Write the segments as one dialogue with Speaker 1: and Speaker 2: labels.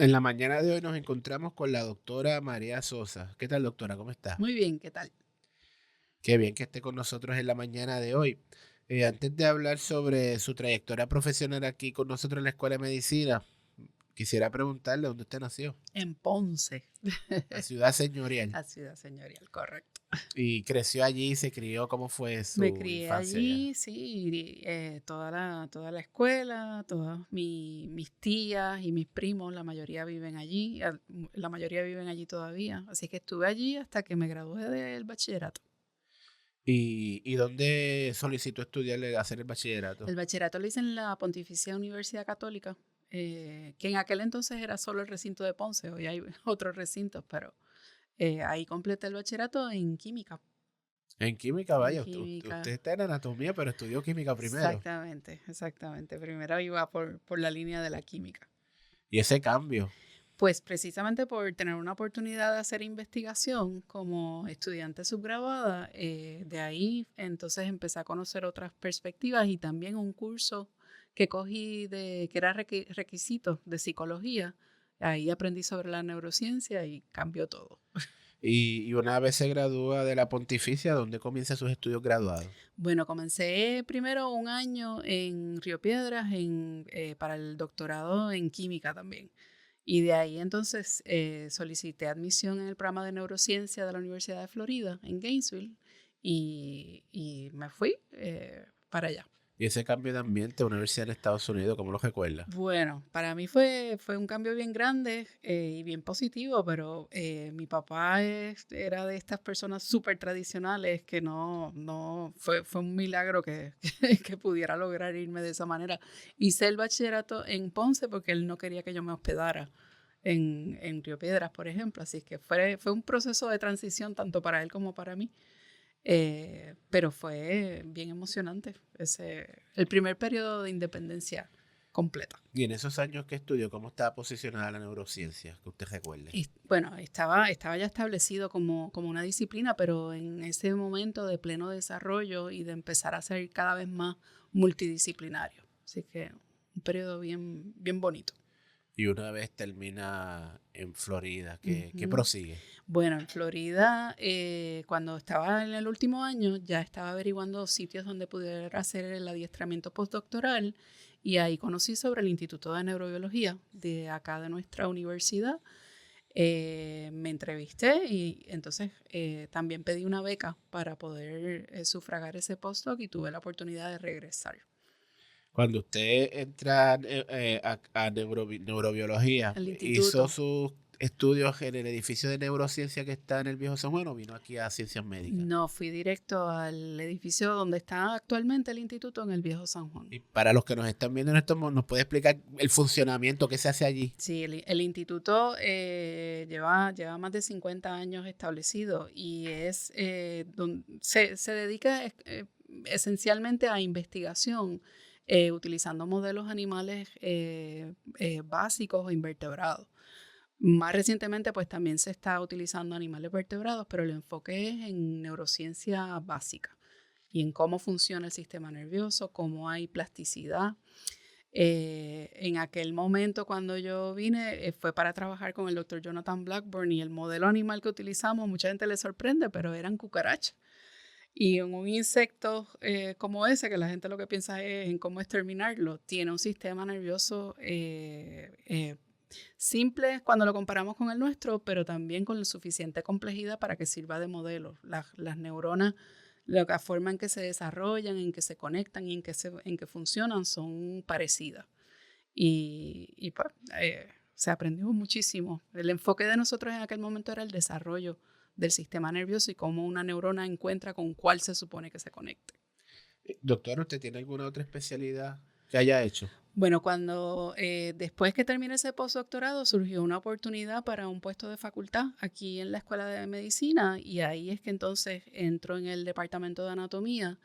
Speaker 1: En la mañana de hoy nos encontramos con la doctora María Sosa. ¿Qué tal, doctora? ¿Cómo está?
Speaker 2: Muy bien, ¿qué tal?
Speaker 1: Qué bien que esté con nosotros en la mañana de hoy. Antes de hablar sobre su trayectoria profesional aquí con nosotros en la Escuela de Medicina, quisiera preguntarle dónde usted nació.
Speaker 2: En Ponce,
Speaker 1: La ciudad señorial.
Speaker 2: la ciudad señorial, correcto.
Speaker 1: Y creció allí, se crió. ¿Cómo fue
Speaker 2: Me
Speaker 1: su
Speaker 2: crié
Speaker 1: infancia allá?
Speaker 2: allí, sí, toda la escuela, todas mis tías y mis primos, la mayoría viven allí, la mayoría viven allí todavía. Así que estuve allí hasta que me gradué del bachillerato.
Speaker 1: ¿Y dónde solicitó hacer el bachillerato?
Speaker 2: El bachillerato lo hice en la Pontificia Universidad Católica, que en aquel entonces era solo el recinto de Ponce, hoy hay otros recintos, pero ahí completé el bachillerato en química.
Speaker 1: En química,
Speaker 2: En
Speaker 1: vaya, usted
Speaker 2: química.
Speaker 1: está en anatomía, pero estudió química primero.
Speaker 2: Exactamente, exactamente. Primero iba por la línea de la química.
Speaker 1: Y ese cambio.
Speaker 2: Pues precisamente por tener una oportunidad de hacer investigación como estudiante subgraduada, de ahí entonces empecé a conocer otras perspectivas y también un curso que cogí que era requisito de psicología. Ahí aprendí sobre la neurociencia y cambió todo.
Speaker 1: Y una vez se gradúa de la Pontificia, ¿dónde comienza sus estudios graduados?
Speaker 2: Bueno, comencé primero un año en Río Piedras para el doctorado en química también. Y de ahí entonces solicité admisión en el programa de neurociencia de la Universidad de Florida, en Gainesville, y me fui para allá.
Speaker 1: Y ese cambio de ambiente a una universidad en Estados Unidos, ¿cómo lo recuerda?
Speaker 2: Bueno, para mí fue un cambio bien grande y bien positivo, pero mi papá era de estas personas súper tradicionales que fue un milagro que, que pudiera lograr irme de esa manera. Hice el bachillerato en Ponce porque él no quería que yo me hospedara en Río Piedras, por ejemplo, así que fue un proceso de transición tanto para él como para mí. Pero fue bien emocionante el primer periodo de independencia completa.
Speaker 1: Y en esos años que estudió, ¿cómo estaba posicionada la neurociencia? Que usted recuerde.
Speaker 2: Y bueno, estaba ya establecido como una disciplina, pero en ese momento de pleno desarrollo y de empezar a ser cada vez más multidisciplinario. Así que un periodo bien, bien bonito.
Speaker 1: Y una vez termina en Florida, ¿qué
Speaker 2: Ujú.
Speaker 1: prosigue?
Speaker 2: Bueno, en Florida, cuando estaba en el último año, ya estaba averiguando sitios donde pudiera hacer el adiestramiento postdoctoral y ahí conocí sobre el Instituto de Neurobiología de acá de nuestra universidad. Me entrevisté y entonces también pedí una beca para poder sufragar ese postdoc y tuve la oportunidad de regresar
Speaker 1: Cuando usted entra a neurobiología,
Speaker 2: al
Speaker 1: ¿hizo
Speaker 2: instituto.
Speaker 1: sus estudios en el edificio de neurociencia que está en el Viejo San Juan o vino aquí a Ciencias Médicas?
Speaker 2: No, fui directo al edificio donde está actualmente el instituto en el Viejo San Juan.
Speaker 1: Y para los que nos están viendo en esto, ¿nos puede explicar el funcionamiento que se hace allí?
Speaker 2: Sí, el instituto lleva más de 50 años establecido y se dedica esencialmente a investigación utilizando modelos animales básicos o invertebrados. Más recientemente, pues también se está utilizando animales vertebrados, pero el enfoque es en neurociencia básica y en cómo funciona el sistema nervioso, cómo hay plasticidad. En aquel momento, cuando yo vine, fue para trabajar con el doctor Jonathan Blackburn y el modelo animal que utilizamos, mucha gente le sorprende, pero eran cucarachas. Y en un insecto como ese, que la gente lo que piensa es en cómo exterminarlo, tiene un sistema nervioso simple cuando lo comparamos con el nuestro, pero también con la suficiente complejidad para que sirva de modelo. Las neuronas, la forma en que se desarrollan, en que se conectan y en que funcionan son parecidas. Pues, se aprendió muchísimo. El enfoque de nosotros en aquel momento era el desarrollo del sistema nervioso y cómo una neurona encuentra con cuál se supone que se conecte.
Speaker 1: Doctor, ¿usted tiene alguna otra especialidad que haya hecho?
Speaker 2: Bueno, después que terminé ese postdoctorado surgió una oportunidad para un puesto de facultad aquí en la Escuela de Medicina y ahí es que entonces entro en el departamento de anatomía.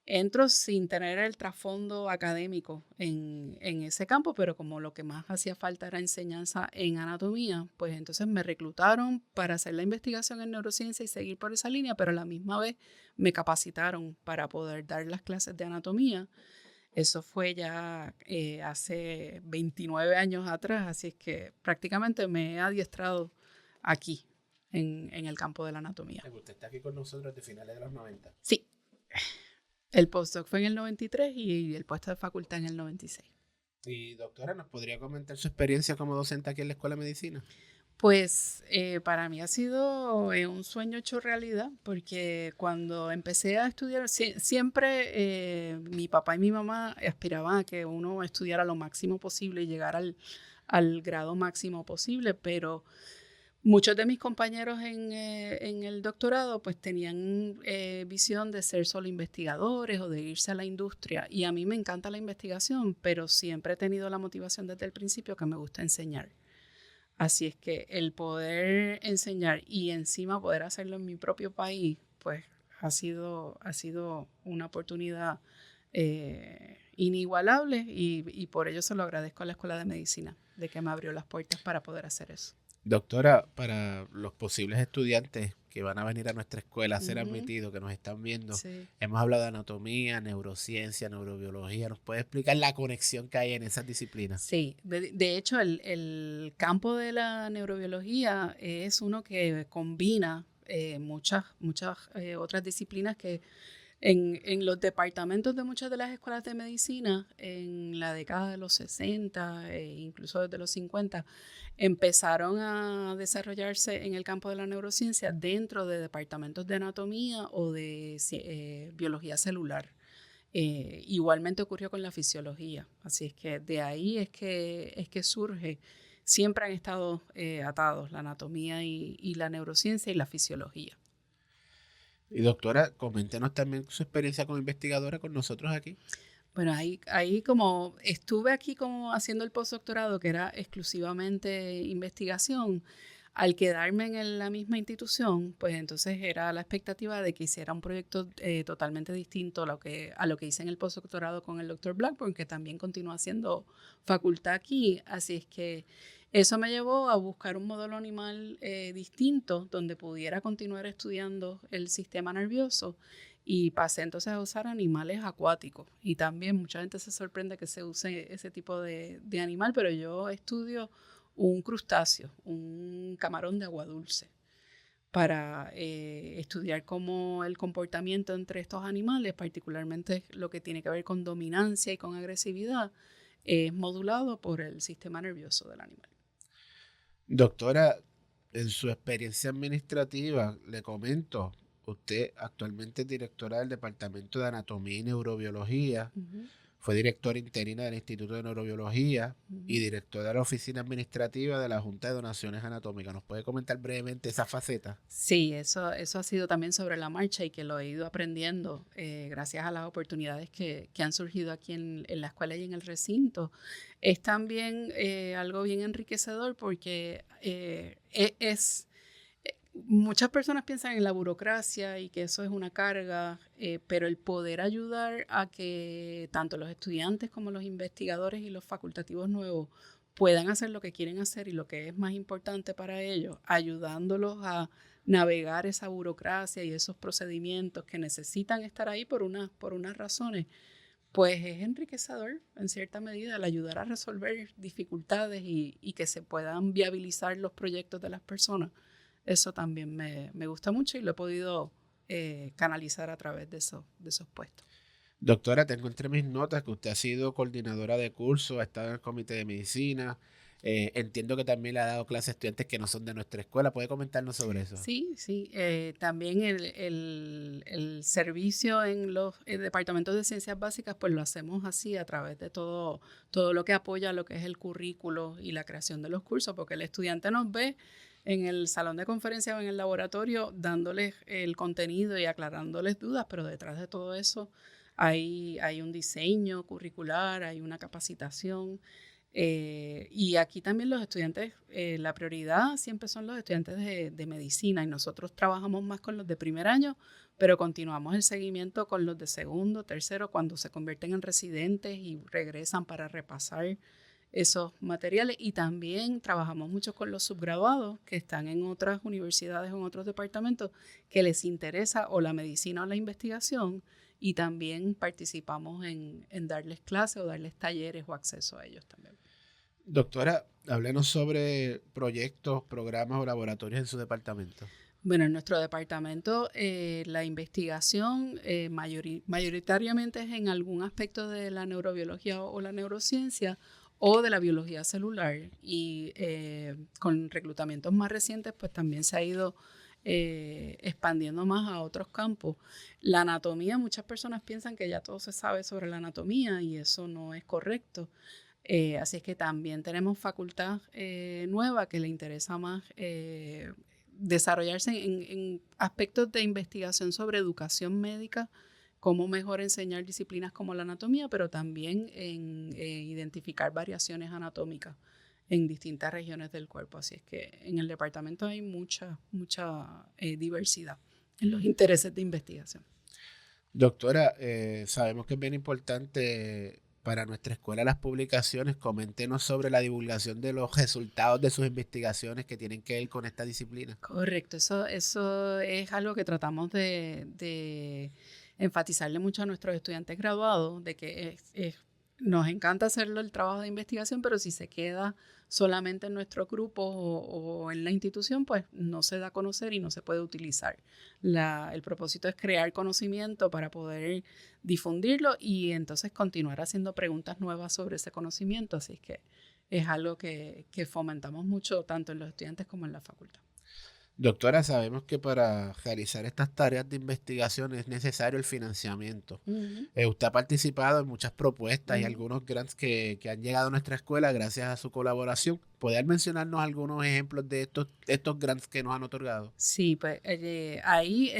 Speaker 2: Entro sin tener el trasfondo académico en ese campo, pero como lo que más hacía falta era enseñanza en anatomía, pues entonces me reclutaron para hacer la investigación en neurociencia y seguir por esa línea, pero a la misma vez me capacitaron para poder dar las clases de anatomía. Eso fue ya hace 29 años atrás, así es que prácticamente me he adiestrado aquí, en el campo de la anatomía.
Speaker 1: Usted está aquí con nosotros de finales de los 90.
Speaker 2: Sí, el postdoc fue en el 93 y el puesto de facultad en el 96.
Speaker 1: Y doctora, ¿nos podría comentar su experiencia como docente aquí en la Escuela de Medicina?
Speaker 2: Pues para mí ha sido un sueño hecho realidad, porque cuando empecé a estudiar, siempre mi papá y mi mamá aspiraban a que uno estudiara lo máximo posible y llegara al grado máximo posible, pero muchos de mis compañeros en el doctorado pues tenían visión de ser solo investigadores o de irse a la industria, y a mí me encanta la investigación, pero siempre he tenido la motivación desde el principio que me gusta enseñar. Así es que el poder enseñar y encima poder hacerlo en mi propio país, pues ha sido una oportunidad inigualable, y por ello se lo agradezco a la Escuela de Medicina, de que me abrió las puertas para poder hacer eso.
Speaker 1: Doctora, para los posibles estudiantes que van a venir a nuestra escuela a ser
Speaker 2: Ujú.
Speaker 1: admitidos, que nos están viendo,
Speaker 2: Sí.
Speaker 1: hemos hablado de anatomía, neurociencia, neurobiología. ¿Nos puede explicar la conexión que hay en esas disciplinas?
Speaker 2: Sí, de hecho el campo de la neurobiología es uno que combina muchas otras disciplinas que en los departamentos de muchas de las escuelas de medicina en la década de los 60 e incluso desde los 50 empezaron a desarrollarse en el campo de la neurociencia dentro de departamentos de anatomía o de biología celular. Igualmente ocurrió con la fisiología, así es que de ahí es que surge. Siempre han estado atados la anatomía y la neurociencia y la fisiología.
Speaker 1: Y doctora, coméntenos también su experiencia como investigadora con nosotros aquí.
Speaker 2: Bueno, ahí como estuve aquí como haciendo el postdoctorado, que era exclusivamente investigación, al quedarme en la misma institución, pues entonces era la expectativa de que hiciera un proyecto totalmente distinto a lo que hice en el postdoctorado con el doctor Blackburn, que también continúa haciendo facultad aquí. Así es que eso me llevó a buscar un modelo animal distinto donde pudiera continuar estudiando el sistema nervioso, y pasé entonces a usar animales acuáticos. Y también mucha gente se sorprende que se use ese tipo de animal, pero yo estudio un crustáceo, un camarón de agua dulce, para estudiar cómo el comportamiento entre estos animales, particularmente lo que tiene que ver con dominancia y con agresividad, es modulado por el sistema nervioso del animal.
Speaker 1: Doctora, en su experiencia administrativa, le comento, usted actualmente es directora del Departamento de Anatomía y Neurobiología,
Speaker 2: Uh-huh,
Speaker 1: fue directora interina del Instituto de Neurobiología y
Speaker 2: uh-huh.
Speaker 1: directora de la Oficina Administrativa de la Junta de Donaciones Anatómicas. ¿Nos puede comentar brevemente esa faceta?
Speaker 2: Sí, eso ha sido también sobre la marcha y que lo he ido aprendiendo gracias a las oportunidades que han surgido aquí en la escuela y en el recinto. Es también algo bien enriquecedor porque muchas personas piensan en la burocracia y que eso es una carga, pero el poder ayudar a que tanto los estudiantes como los investigadores y los facultativos nuevos puedan hacer lo que quieren hacer y lo que es más importante para ellos, ayudándolos a navegar esa burocracia y esos procedimientos que necesitan estar ahí por unas razones, pues es enriquecedor en cierta medida el ayudar a resolver dificultades y que se puedan viabilizar los proyectos de las personas. Eso también me gusta mucho y lo he podido canalizar a través de esos puestos.
Speaker 1: Doctora, tengo entre mis notas que usted ha sido coordinadora de curso, ha estado en el comité de medicina. Entiendo que también le ha dado clases a estudiantes que no son de nuestra escuela. ¿Puede comentarnos sobre eso?
Speaker 2: Sí, sí. También el servicio en los departamentos de ciencias básicas, pues lo hacemos así a través de todo lo que apoya lo que es el currículo y la creación de los cursos, porque el estudiante nos ve en el salón de conferencia o en el laboratorio dándoles el contenido y aclarándoles dudas, pero detrás de todo eso hay un diseño curricular, hay una capacitación. Y aquí también los estudiantes, la prioridad siempre son los estudiantes de medicina, y nosotros trabajamos más con los de primer año, pero continuamos el seguimiento con los de segundo, tercero, cuando se convierten en residentes y regresan para repasar esos materiales. Y también trabajamos mucho con los subgraduados que están en otras universidades o en otros departamentos que les interesa o la medicina o la investigación y también participamos en darles clases o darles talleres o acceso a ellos también.
Speaker 1: Doctora, háblenos sobre proyectos, programas o laboratorios en su departamento.
Speaker 2: Bueno, en nuestro departamento la investigación mayoritariamente es en algún aspecto de la neurobiología o la neurociencia o de la biología celular, y con reclutamientos más recientes pues también se ha ido expandiendo más a otros campos. La anatomía, muchas personas piensan que ya todo se sabe sobre la anatomía y eso no es correcto. Así es que también tenemos facultad nueva que le interesa más desarrollarse en aspectos de investigación sobre educación médica, cómo mejor enseñar disciplinas como la anatomía, pero también en identificar variaciones anatómicas en distintas regiones del cuerpo. Así es que en el departamento hay mucha diversidad en los intereses de investigación.
Speaker 1: Doctora, sabemos que es bien importante para nuestra escuela las publicaciones. Coméntenos sobre la divulgación de los resultados de sus investigaciones que tienen que ver con esta disciplina.
Speaker 2: Correcto, eso es algo que tratamos de enfatizarle mucho a nuestros estudiantes graduados, de que nos encanta hacerlo el trabajo de investigación, pero si se queda solamente en nuestro grupo o en la institución, pues no se da a conocer y no se puede utilizar. El propósito es crear conocimiento para poder difundirlo y entonces continuar haciendo preguntas nuevas sobre ese conocimiento. Así es que es algo que fomentamos mucho tanto en los estudiantes como en la facultad.
Speaker 1: Doctora, sabemos que para realizar estas tareas de investigación es necesario el financiamiento. Usted ha participado en muchas propuestas y algunos grants que han llegado a nuestra escuela gracias a su colaboración. ¿Puede mencionarnos algunos ejemplos de estos grants que nos han otorgado?
Speaker 2: Sí, pues ahí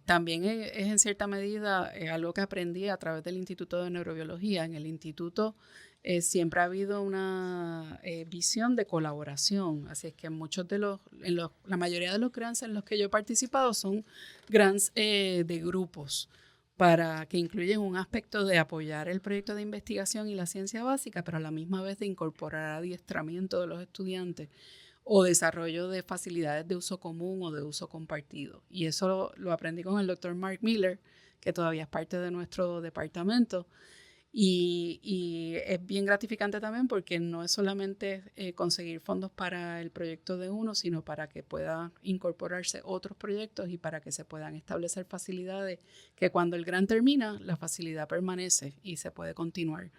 Speaker 2: también es en cierta medida algo que aprendí a través del Instituto de Neurobiología. En el instituto siempre ha habido una visión de colaboración, así es que la mayoría de los grants en los que yo he participado son grants de grupos, para que incluyen un aspecto de apoyar el proyecto de investigación y la ciencia básica, pero a la misma vez de incorporar adiestramiento de los estudiantes o desarrollo de facilidades de uso común o de uso compartido. Y eso lo aprendí con el doctor Mark Miller, que todavía es parte de nuestro departamento. Y es bien gratificante también porque no es solamente conseguir fondos para el proyecto de uno, sino para que puedan incorporarse otros proyectos y para que se puedan establecer facilidades que cuando el grant termina, la facilidad permanece y se puede continuar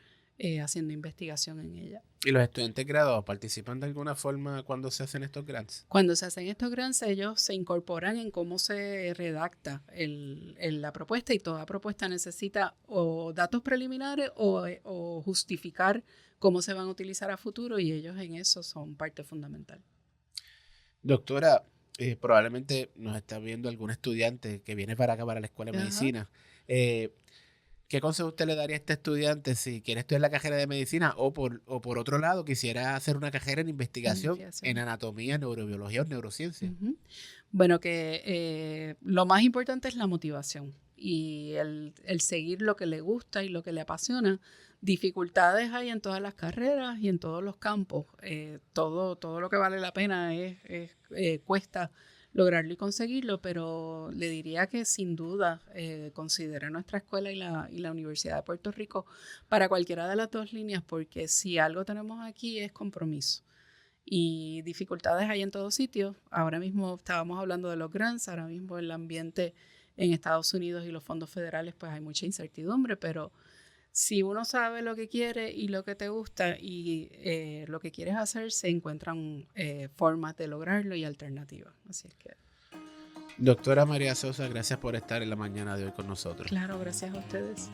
Speaker 2: haciendo investigación en ella.
Speaker 1: ¿Y los estudiantes graduados participan de alguna forma cuando se hacen estos grants?
Speaker 2: Cuando se hacen estos grants, ellos se incorporan en cómo se redacta la propuesta, y toda propuesta necesita o datos preliminares o justificar cómo se van a utilizar a futuro, y ellos en eso son parte fundamental.
Speaker 1: Doctora, probablemente nos está viendo algún estudiante que viene para acá, para la Escuela de Medicina. ¿Qué consejo usted le daría a este estudiante si quiere estudiar la carrera de medicina o por otro lado quisiera hacer una carrera en investigación en anatomía, neurobiología o neurociencia?
Speaker 2: Bueno, que lo más importante es la motivación y el seguir lo que le gusta y lo que le apasiona. Dificultades hay en todas las carreras y en todos los campos. Todo lo que vale la pena cuesta lograrlo y conseguirlo, pero le diría que sin duda considere nuestra escuela y la Universidad de Puerto Rico para cualquiera de las dos líneas, porque si algo tenemos aquí es compromiso. Y dificultades hay en todos sitios. Ahora mismo estábamos hablando de los grants, ahora mismo el ambiente en Estados Unidos y los fondos federales, pues hay mucha incertidumbre, pero si uno sabe lo que quiere y lo que te gusta y lo que quieres hacer, se encuentran formas de lograrlo y alternativas. Así es que...
Speaker 1: Doctora María Sosa, gracias por estar en la mañana de hoy con nosotros.
Speaker 2: Claro, gracias a ustedes.